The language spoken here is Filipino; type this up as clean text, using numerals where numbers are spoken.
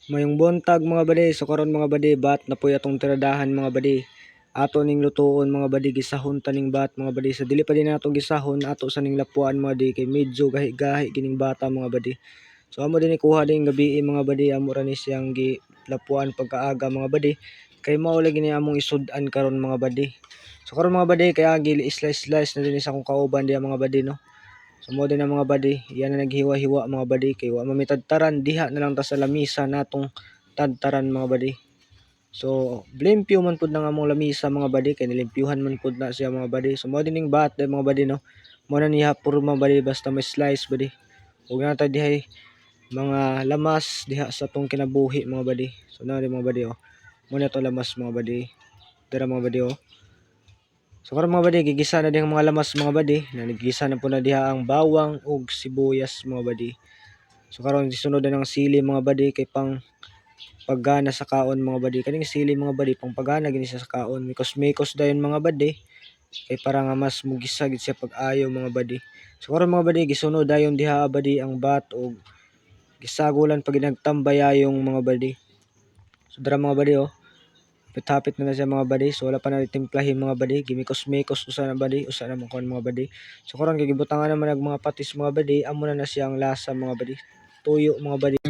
Mayong buntag mga badi, so karon mga badi, bat na po atong tiradahan mga badi. Ato ning lutuon mga badi, gisahon taning bat mga badi. Sa dili pa din nato gisahon, ato sa ning lapuan mga badi, kay medyo gahi-gahi kining bata mga badi. So amo din ikuha din gabi mga badi, amo ra ni siyang gi lapuan pagkaaga mga badi. Kay mao lagi ni among isud-an karon mga badi. So karon mga badi, kaya gili slice na din sa akong kauban diha mga badi no. So mo din ang mga badi, yan na naghiwa-hiwa mga badi, kay wa mamitadtaran diha na lang ta sa lamisa natong tadtaran mga badi. So limpyo man pud nang among lamisa mga badi, kay nilimpyuhan man pud na siya mga badi. So mo din ning bat mga badi no. Mo na niya puro mga badi basta may slice badi. Ug na ta diha mga lamas diha sa tong kinabuhi mga badi. So na mga badi oh. Mo na to lamas mga badi. Dira mga badi oh. So karon mga badi, gigisa na din ang mga lamas mga badi. Nagigisa na po na diha ang bawang ug sibuyas mga badi. So karon sunod na ng sili mga badi, kay pang paggana sa kaon mga badi. Kaning sili mga badi pang paggana gini sa kaon. Mikos dayon mga badi. Kay para nga mas mugisa gid siya pag-ayo mga badi. So karon mga badi, gisunod dayon diha badi ang bat ug gisagulan pag nagtambayayong mga badi. So dara mga badi oh. Hapit na siya mga badi. So wala pa na timplahin mga badi. Gimikos-mikos usa na badi, usa na kon mga badi. So karon kay gibutangan naman ang mga patis mga badi, amo na siyang lasa mga badi. Tuyo mga badi.